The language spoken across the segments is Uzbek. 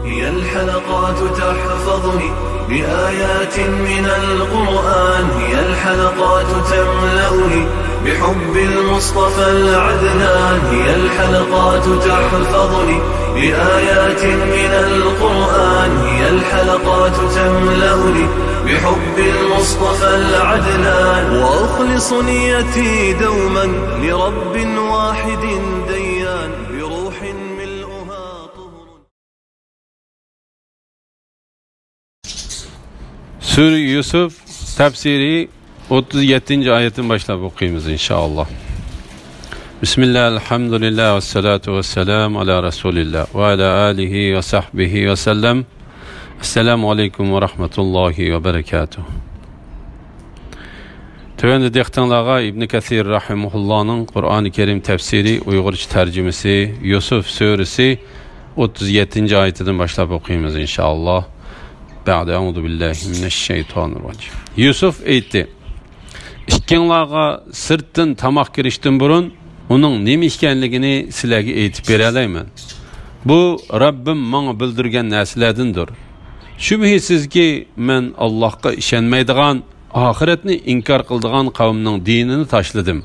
هي الحلقات تحفظني بآيات من القرآن، هي الحلقات تملأني بحب المصطفى العدنان، هي الحلقات تحفظني بآيات من القرآن، هي الحلقات تملأني بحب المصطفى العدنان، وأخلص نيتي دوما لرب واحد ديان بروح ملؤها طهر. Sure Yusuf tefsiri 37. ayetin başlap okuyumuz inşallah. Bismillah, elhamdülillah ve salatu ve selamu ala Resulillah ve ala alihi ve sahbihi ve sellem. Esselamu aleyküm ve rahmetullahi ve berekatuhu. Tövende dehtanlağa İbn Kathir rahimuhullah'ın Kur'an-ı Kerim tefsiri Uygurca tercümesi Yusuf suresi 37. ayetinden başlap okuyumuz inşallah. Ba'de euzu billahi mineşşeytanirracim. Yusuf aytdi: "İkkinlarga sirtdan tamak kirishdan burun onun nima ekanligini sizlarga aytib beralayman. Bu Rabbim menga bildirgan narsalardandir. Shubhisizki men Allohga ishonmaydigan, oxiratni inkor qiladigan qavmning dinini tashladim.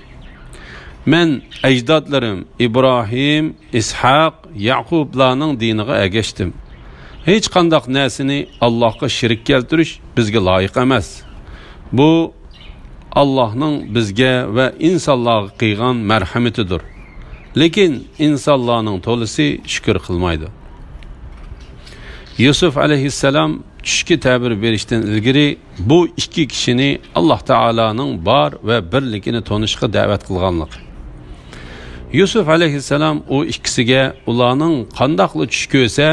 Men ajdodlarim İbrahim, İshaq, Yaqublarning diniga ergashdim. Hech qandaq narsani Allohga shirik keltirish bizga loyiq emas. Bu Allah'ның bizga va insonlarga qilgan marhamatidir. Lekin insonlarning to'lisi shukr qilmaydi." Yusuf alayhissalom tushga ta'bir berishdan ilgari bu ikki kishini Alloh taolaning bor va birligini tonishga da'vat qilganlik. Yusuf alayhissalom u ikkisiga ularning qandoqli tush ko'rsa,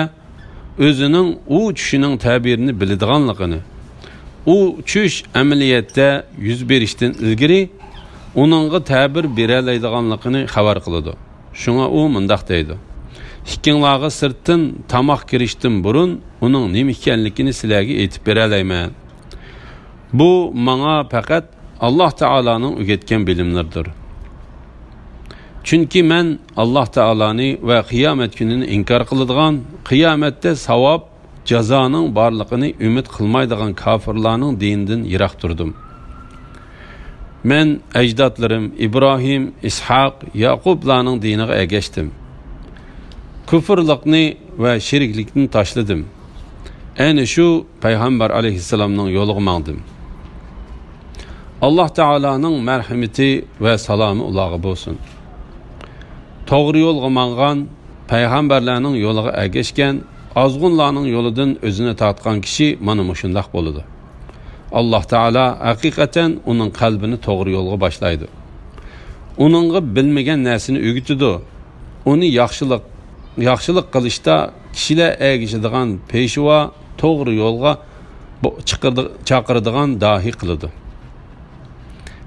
o'zining u tushining ta'birini biladiganligini, u tush amaliyotda yuz berishdan ilgari uningga ta'bir beralaydiganligini xabar qiladi. Shunga u mundaq deydi: "Ikkinlarga sirtdan tamoq kirishdan burun uning nima ekanligini sizlarga aytib beralayman. Bu menga faqat Alloh taolaning o'rgatgan bilimlardir. Chunki men Alloh taolani va qiyomat kunini inkor qiladigan, qiyomatda savob, jazoning borligini umid qilmaydigan kofirlarning dinidan yiroq turdim. Men ajdodlarim İbrahim, İshaq, Yaqublarning diniga ergashdim. Kufrlikni va shirklikni tashladim. Ayni shu payg'ambar alayhissalomning yo'liga mangdim. Alloh taolaning marhamati va salomi ularga bo'lsin. To'g'ri yo'lga mangan, payg'ambarlarning yo'liga ergashgan, azg'unlarning yo'lidan o'zini tortgan kishi mana shundoq bo'ladi. Alloh taolo haqiqatan uning qalbini to'g'ri yo'lga boshlaydi. Uningga bilmagan narsani o'rgatadi. Uni yaxshilik qilishda kishilar ergashadigan peshvo, to'g'ri yo'lga chaqiradigan dohi qiladi.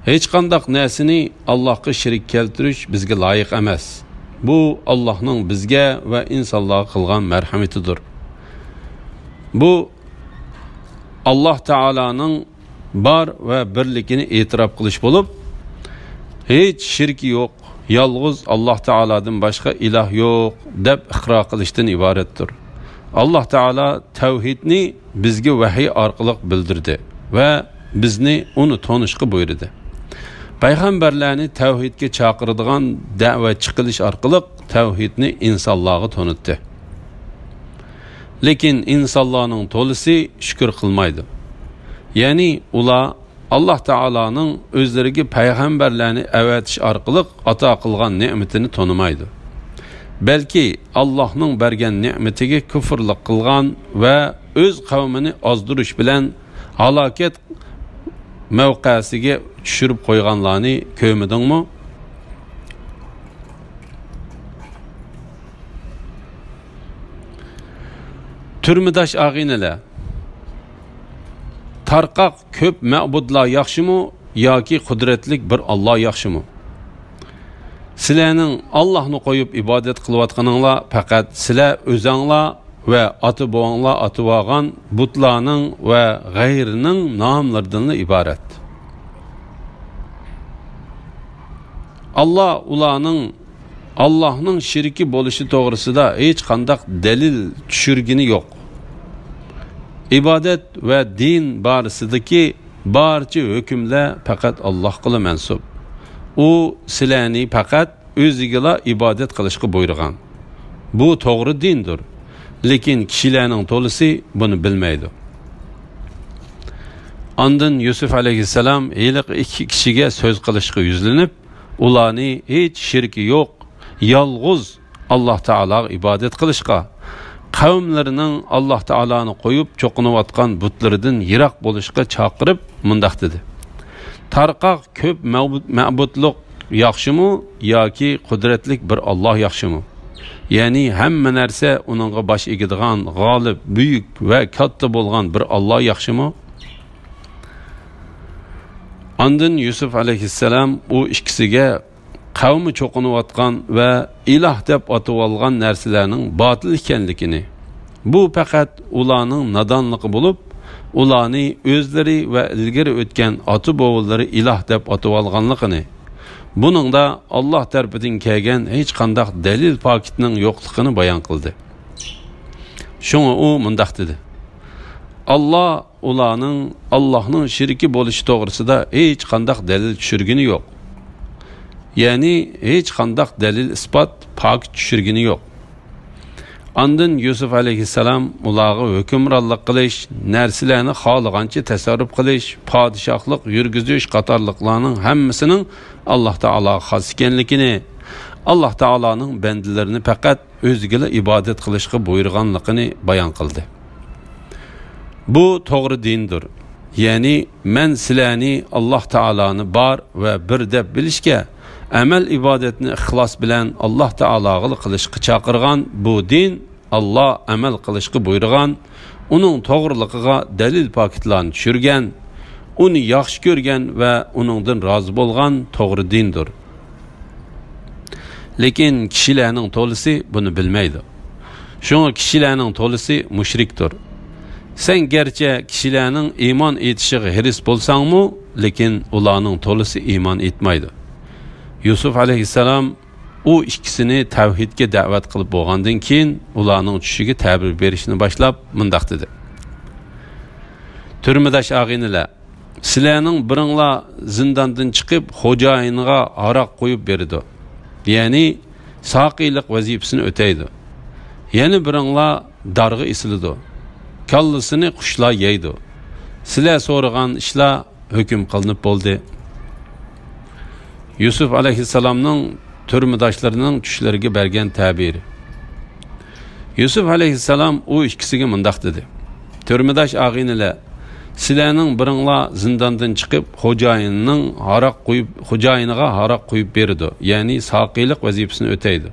Hech qanday narsani Allohga shirik keltirish bizga loyiq emas. Bu Allohning bizga va insonlarga qilgan marhamatidir. Bu Alloh taolaning bor va birligini e'tirof qilish bo'lib, hech shirki yo'q, yolg'iz Alloh taoladan boshqa iloh yo'q deb iqror qilishdan iboratdir. Alloh taolo tavhidni bizga vahiy orqali bildirdi va bizni uni tonishga buyurdi. Payg'ambarlarni tavhidga chaqiradigan da'vatchi qilish orqali tavhidni insonlarga tonitdi. Lekin insonlarning to'lisi shukr qilmaydi. Ya'ni ular Alloh taolaning o'zlariga payg'ambarlarni avatish orqali ato qilgan ne'matini tonimaydi. Balki Allohning bergan ne'matiga kufrlik qilgan va o'z qavmini ozdirish bilan halokat mavqasiga tushirib qo'yganlarni ko'midingmi? Turmudosh og'inalar, tarqoq ko'p ma'budlar yaxshimi yoki qudratlik bir Alloh yaxshimi? Sizlarning Allohni qo'yib ibodat qilayotganinglar faqat sizlar o'zinglar va ota-bobonglar atib olgan butlarning va g'ayrining nomlaridan iborat. Allah ularning Allah'ның şirki bo'lishi to'g'risida hech qanday dalil tushirgini yo'q. Ibodat va din barasidagi barcha hukmlar faqat Allohga mansub. U sizlarni faqat o'ziga ibodat qilishga buyurgan. Bu to'g'ri dindir. Lekin kishilarning to'lisi buni bilmaydi. Ondan Yusuf alayhissalom haliq ikki kishiga so'z qilishga yuzlanib, ularni hech shirki yo'q, yolg'iz Alloh taologa ibodat qilishga, qavmlarining Alloh taoloni qo'yib cho'qinayotgan butlaridan yiroq bo'lishga chaqirib mundaq dedi. Tarqaq ko'p ma'budlik yaxshimi yoki qudratlik bir Alloh yaxshimi? Ya'ni hamma narsa uningga bosh egadigan, g'olib, buyuk va katta bo'lgan bir Alloh yaxshimi? Ondan Yusuf alayhissalom u ikkisiga qavmi cho'qinayotgan va iloh deb atib olgan narsalarning botil ekanligini, bu faqat ularning nodonligi bo'lib, ularni o'zlari va ilgari o'tgan ota-bobollari iloh deb atib olganligini, buningda Alloh tarafidan kelgan hech qanday dalil pokitning yo'qligini bayon qildi. Shunga u mundaq dedi: Allohning shirki bo'lishi to'g'risida hech qanday dalil tushirgini yo'q. Ya'ni hech qanday dalil isbot pok tushirgini yo'q. Ondan Yusuf alayhissalom ularga hukmronlik qilish, narsalarni xohlagancha tasarruf qilish, podshohlik yurgizish qatorliqlarning hammasining Alloh taologa xos ekanligini, Alloh taoloning bandalarini faqat o'ziga ibodat qilishga buyurganligini bayon qildi. Bu to'g'ri dindir. Ya'ni men sizlarni Alloh taoloni bor va bir deb bilishga, amal ibodatni ixlos bilan Alloh taologa qilishga chaqirgan bu din, Alloh amal qilishga buyurgan, uning to'g'riligiga dalil pokitlarni tushirgan, uni yaxshi ko'rgan va uningdan rozi bo'lgan to'g'ri dindir. Lekin kishilarning to'lisi buni bilmaydi. Shunga kishilarning to'lisi mushrikdir. Sen gerçi kishilarning iymon etishiga hiris bo'lsangmi, lekin ularning to'lisi iymon etmaydi. Yusuf alayhissalom u ikkisini tavhidga da'vat qilib bo'lgandan keyin ularning tushiga ta'bir berishni boshlab mundaq dedi: Turmudosh og'inilar, sizlarning biringlar zindondan chiqib xo'jayiniga aroq qo'yib berdi. Ya'ni saqiylik vazifasini o'taydi. Yana biringlar darg'a isildi. Kallasini qushlar yeydi. Sizlar so'ragan ishlar hukm qilinib bo'ldi. Yusuf alayhissalomning turmudoshlarining tushlariga bergan ta'biri. Yusuf alayhissalom u ikkisiga mundaq dedi: Turmudosh og'inilar, sizlarning biringlar zindondan chiqib xo'jayiniga aroq qo'yib berdi. Ya'ni saqiylik vazifasini o'taydi.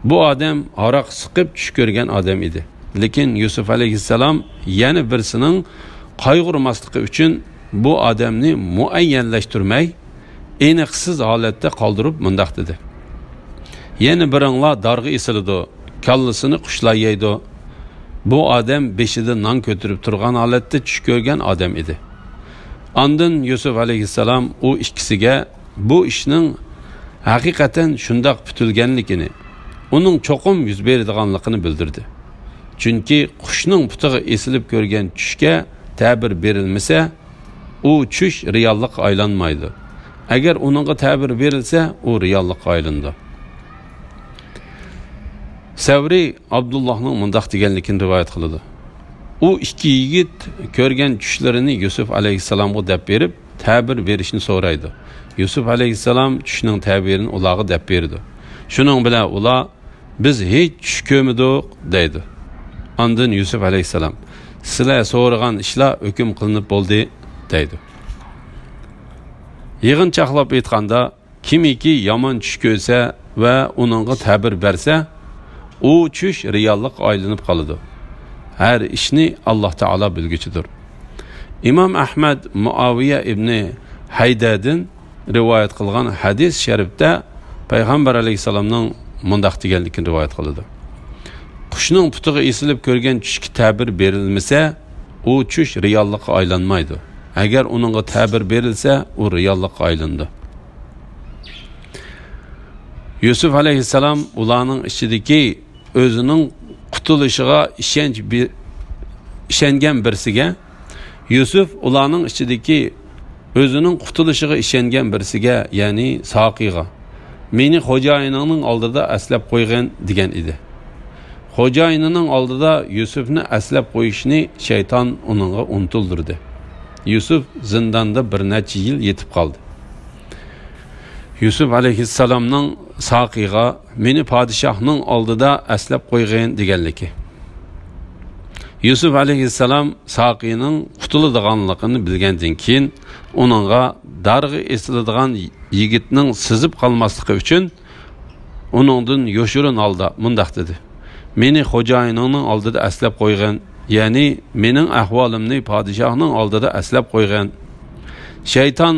Bu odam aroq siqib tush ko'rgan odam edi. Lekin Yusuf alayhissalom yana birisining qayg'urmasligi uchun bu odamni muayyanlashtirmay, aniqsiz holatda qoldirib mundaq dedi: Yana biringlar darg'a isildi, kallasini qushlar yeydi. Bu odam beshida non ko'tarib turgan holatda tush ko'rgan odam edi. Ondan Yusuf alayhissalom u ikkisiga bu ishning haqiqatan shundoq putilganligini, uning cho'qim yuz beradiganligini bildirdi. Chunki qushning putiga esilib ko'rgan tushga ta'bir berilmasa, u tush reallikka aylanmaydi. Agar uningga ta'bir berilsa, u reallikka aylandi. Savri Abdullohning mundaq deganligini rivoyat qiladi. U ikki yigit ko'rgan tushlarini Yusuf alayhissalomga deb berib, ta'bir berishni so'raydi. Yusuf alayhissalom tushning ta'birini ularga deb berdi. Shuning bilan ular biz hech tush ko'rmadik deydi. Ondan Yusuf alayhissalom sizlar so'ragan ishlar hukm qilinib bo'ldi deydi. Yig'inchoqlab aytganda, kimiki yomon tush ko'rsa va uningga ta'bir bersa, u tush reallik aylanib qoladi. Her ishni Alloh taolo bilguchidir. Imom Ahmad Muaviya ibn Haydadin rivoyat qilgan hadis sharifda payg'ambar alayhisalomning mundaq deganligini rivoyat qiladi: Qushning putiga esilib ko'rgan tushga ta'bir berilmasa, u tush reallikka aylanmaydi. Agar uningga ta'bir berilsa, u reallikka aylandi. Yusuf aleyhisselam ularning ichidagi o'zining qutulishiga ishongan birsiga, Yusuf ularning ichidagi o'zining qutulishiga ishongan birsiga, ya'ni Soqiga, meni xo'jayinining oldida aslab qo'ygan degan edi. Xo'jayinining oldida Yusufni aslab qo'yishni shayton uningga unutildirdi. Yusuf zindonda bir necha yil yetib qoldi. Yusuf alayhissalomning Soqiga meni podshohning oldida aslab qo'ygan deganligi. Yusuf alayhissalom Soqining qutuladiganligini bilgandan keyin uningga darg'i esiladigan yigitning sizib qolmasligi uchun uningdan yoshirin holda mundaq dedi: meni xo'jayinning oldida aslab qo'ygan, ya'ni mening ahvolimni podshohning oldida aslab qo'ygan. Shayton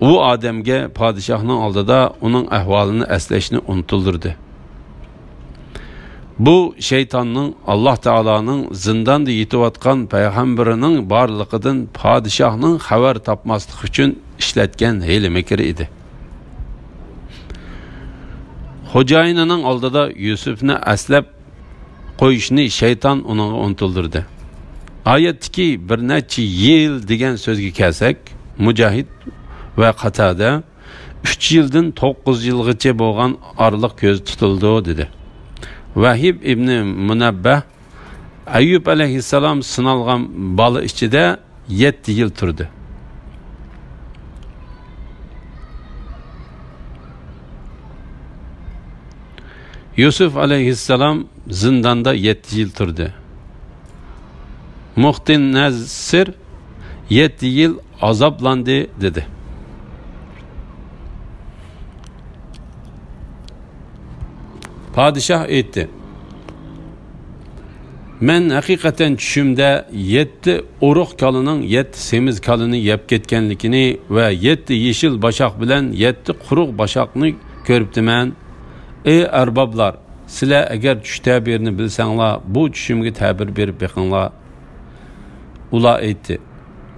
u odamga podshohning oldida uning ahvolini aslashni unutildirdi. Bu shaytonning Alloh taoloning zindonda yetayotgan payg'ambarining borligidan podshohning xabar topmasligi uchun ishlatgan hiyla makri edi. Xo'jayinining oldida Yusufni aslab qo'yishni shayton uningga unutildirdi. Oyatdagi bir necha yil degan so'zga kelsak, Mujohid va Qatada 3 yildan 9 yilgacha bo'lgan oraliq ko'z tutildi dedi. Vahib ibn Munabbah Ayyub alayhissalom sinalgan bola ichida 7 yil turdi. Yusuf alayhissalom zindonda 7 yil turdi. Muhtin Nasir 7 yil azoblandi dedi. Padişah aytdi: men haqiqatan tushimda 7 urug' kalining 7 semiz kalini yeb ketganligini va 7 yeshil bashaq bilan 7 quruq bashaqni ko'ribdiman. Ey arboblar, sizlar agar tush tabirini bilsanglar, bu tushimga ta'bir berib beqinglar. Ular aytdi: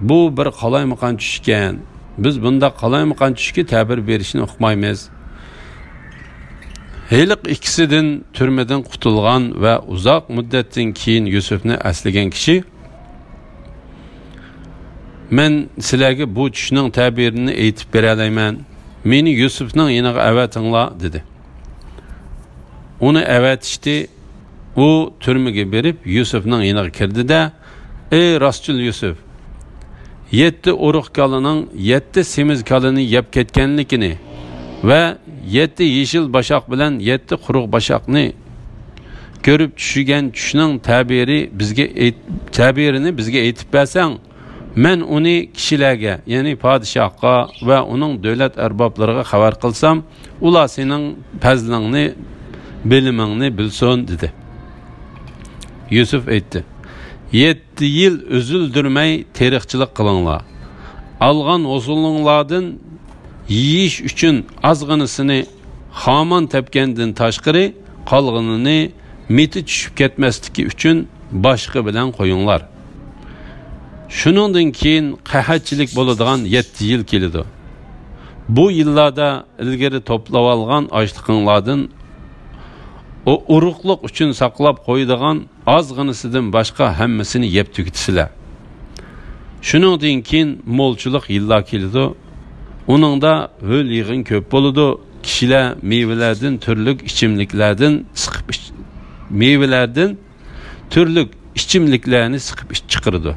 bu bir qalaymaqan tush ekan. Biz bunda qalaymaqan tushga ta'bir berishni uqmaymiz. Heyliq ikkisidan turmadan qutulgan va uzoq muddatdan keyin Yusufni aslagan kishi: men sizlarga bu tushning ta'birini aytib bera olmayman. Meni Yusufning yeniga avatinglar dedi. Uni avatishdi. U turmaga berib Yusufning yeniga kirdi-da: ey rostchil Yusuf, 7 urug' kalining 7 semiz kalini yeb ketganligini va 7 yeshil bashaq bilan 7 quruq bashaqni ko'rib tushigan tushning tabirini bizga aytib bersang, men uni kishilarga, ya'ni podshohga va uning davlat arboblariga xabar qilsam, ular sening fazlingni, bilimingni bilsin dedi. Yusuf aytdi: 7 yil üzüldürmey terikçilik qilinglar. Algan osulunglardan yiyish uchun azg'anisini xaman tepkendin tashqari, qolganini meti tushib ketmasligi uchun boshqa bilan qo'yinglar. Shuningdan keyin qahatchilik bo'ladigan 7 yil keladi. Bu yillarda ilgari to'plab olgan ochliqinglardan o uruqliq uchun saqlab qo'ydigan azg'inisidan boshqa hammasini yeb tugatsizlar. Shuningdan keyin mo'lchilik yillar keladi. Uningda ho'l yig'in ko'p bo'ladi. Kishilar mevalardan, turli ichimliklardan siqib mevalardan turli ichimliklarni siqib chiqaradi.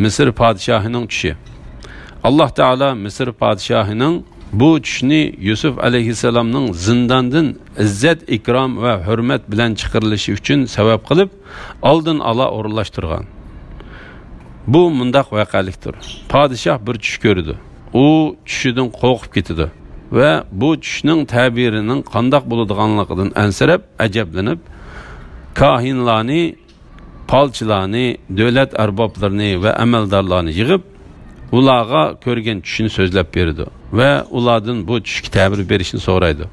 Misr podshohining tushi. Alloh taolo Misr podshohining bu tushni Yusuf alayhissalomning zindondan izzat, ikrom va hurmat bilan chiqarilishi uchun sabab qilib, oldin ola o'rinlashtirgan. Bu mundaq voqelikdir. Podshoh bir tush ko'rdi. U tushidan qo'rqib ketdi va bu tushning ta'birining qandoq bo'ladiganligidan ansirab, ajablanib, kohinlarni, palchilarni, davlat arboblarini va amaldorlarni yig'ib, ularga ko'rgan tushini so'zlab berdi va ulardan bu tushga ta'bir berishni so'raydi.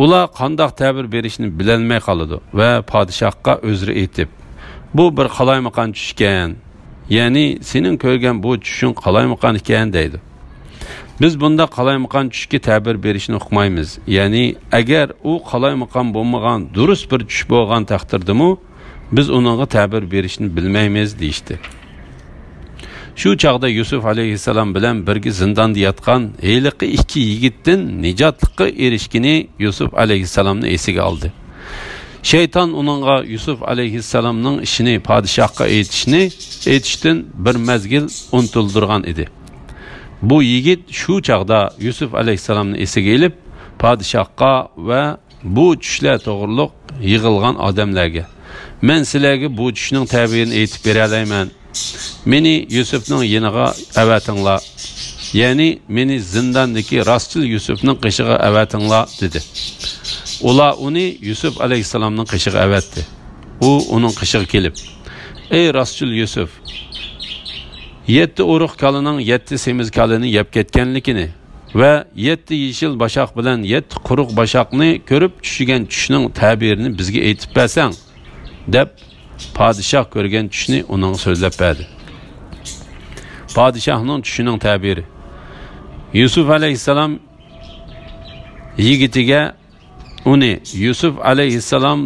Ular qandoq ta'bir berishni bilolmay qoladi va podshohga o'zri aytib, bu bir qalaymaqan tush ekan. Ya'ni sening ko'rgan bu tushing qalaymaqan ekan deydi. Biz bunda qalaymagan tushga ta'bir berishni uqmaymiz. Ya'ni agar u qalaymagan bo'lmagan durust bir tush bo'lgan taqdirdami, biz uningga ta'bir berishni bilmaymiz deydi. Shu chaqda Yusuf alayhissalom bilan birga zindonda yotgan heliqi ikki yigitdan nijotlikka erishgini Yusuf alayhissalomni esiga oldi. Şeytan onunğa Yusuf alayhissalomning ishini podshohga aytishdan bir mezgil unutuldurgan edi. Bu yigit shu chaqda Yusuf alayhissalomni esiga elib, podshohga va bu tushlar to'g'riliq yig'ilgan odamlarga: "Men sizlarga bu tushning ta'birini aytib bera olayman. Meni Yusufning yeniga avatinglar. Ya'ni meni zindondagi rostchil Yusufning qishig'iga avatinglar" dedi. Ular uni Yusuf alayhissalomning qishig'iga avatdi. U uning qishig'iga kelib: "Ey rostchil Yusuf, 7 urug' kalining 7 semiz kalini yeb ketganligini va 7 yeshil bashaq bilan 7 quruq bashaqni ko'rib tushigan tushning ta'birini bizga aytib bersang" deb podshoh ko'rgan tushni uning so'zlab berdi. Podshohning tushining ta'biri: Yusuf alayhissalom yigitiga uni Yusuf alayhissalom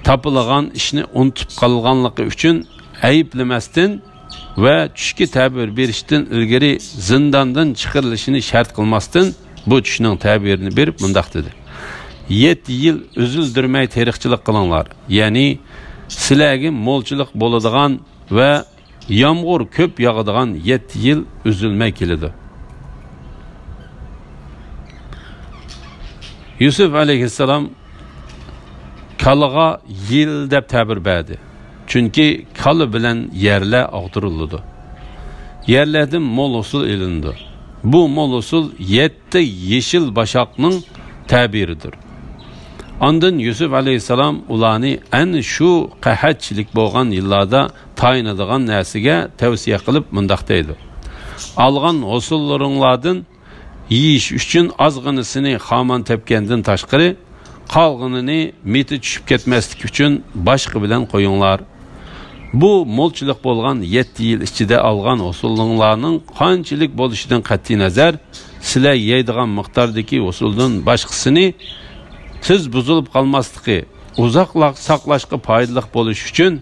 topilgan ishni unutib qolganligi uchun ayblamasdan va tushga ta'bir berishdan ilgari zindondan chiqarilishini shart qilmasdan bu tushning ta'birini berib mundaq dedi: 7 yil uzildirmay teriqchilik qilinglar. Ya'ni sizlarga mo'lchilik bo'ladigan va yomg'ir ko'p yog'adigan 7 yil uzilmay keladi. Yusuf alayhissalom kalaga yil deb ta'bir berdi. Chunki kalı bilan yerlar og'dirildi. Yerlardan mol usul elindi. Bu mol usul 7 yeşil bashaqning ta'biridir. Ondan Yusuf alayhissalom ularni ana shu qahatchilik bo'lgan yillarda tayinadigan narsaga tavsiya qilib mundaq deydi: "Algan usullaringlardan yeyish uchun ozg'inisini xaman tepgandan tashqari, qolganini meti tushib ketmaslik uchun boshqa bilan qo'yinglar. Bu mo'lchilik bo'lgan 7 yil ichida algan usullinglarning qanchalik bo'lishidan qat'iy nazar, sizlar yeydigan miqdordagi usuldan boshqasini siz buzilib qolmasligi, uzoqroq saqlashga foydali bo'lish uchun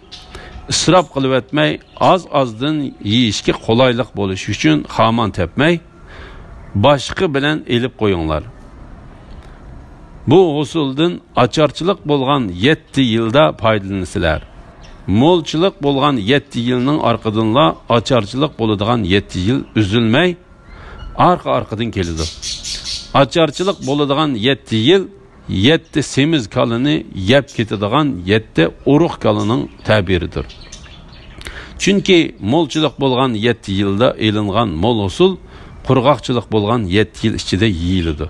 isrof qilib etmay, az-azdan yeyishga qulaylik bo'lish uchun xaman tepmay, boshqa bilan elib qo'yinglar. Bu usuldan ocharchilik bo'lgan 7 yilda foydalansizlar. Mo'lchilik bo'lgan 7 yilning orqadanla ocharchilik bo'ladigan 7 yil uzilmay arqa-arqadan keladi. Ocharchilik bo'ladigan 7 yil 7 semiz kalini yeb ketadigan 7 urug' kalining ta'biridir. Chunki mo'lchilik bo'lgan 7 yilda elingan mo'l usul qurg'oqchilik bo'lgan 7 yil ichida yeyiladi.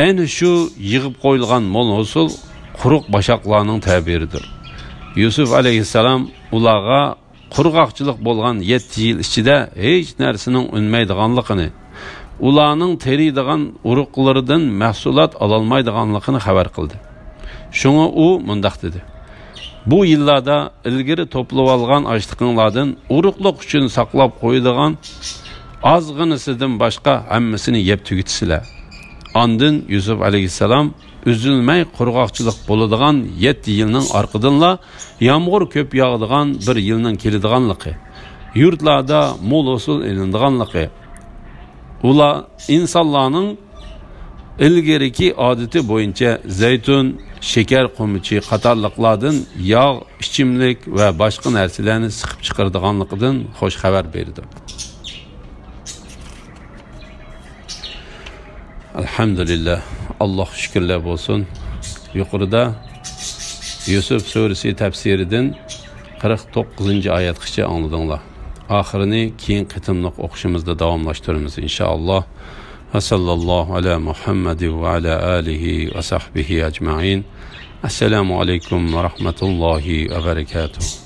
Ayni shu yig'ib qo'yilgan mo'l usul quruq bashaqlarning ta'biridir. Yusuf alayhissalom ularga qurg'oqchilik bo'lgan 7 yil ichida hech narsaning unmaydiganligini, ularning teriydigan uruqlaridan mahsulot ololmaydiganligini xabar qildi. Shunga u mundaq dedi: "Bu yillarda ilgari to'plab olgan ochliqinglardan uruqliq uchun saqlab qo'yadigan ozg'inisidan boshqa hammasini yeb tugatsizlar." Ondan Yusuf alayhissalom üzülmey qurg'oqchilik bo'ladigan 7 yilning orqadanla yomg'ir ko'p yog'adigan bir yilning keladiganligi, yurtlarda mo'l usul elindiganligi, ular insonlarning ilgariki odati bo'yicha zaytun, shakar qumichi qatorliqlardan yog', ichimlik va boshqa narsalarni siqib chiqaradiganligidan xo'sh xabar berdi. Alhamdulillah, Allah şükürler olsun. Yukarıda Yusuf suresi tefsirinden 49. ayetkiçe anladınlar. Ahirini keyin qitimliq o'qishimizda davomlashtiramiz inşallah. Ve sallallahu ala Muhammed ve ala alihi ve sahbihi ecmaîn. Esselamu aleyküm ve rahmetullahi ve berekatuhu.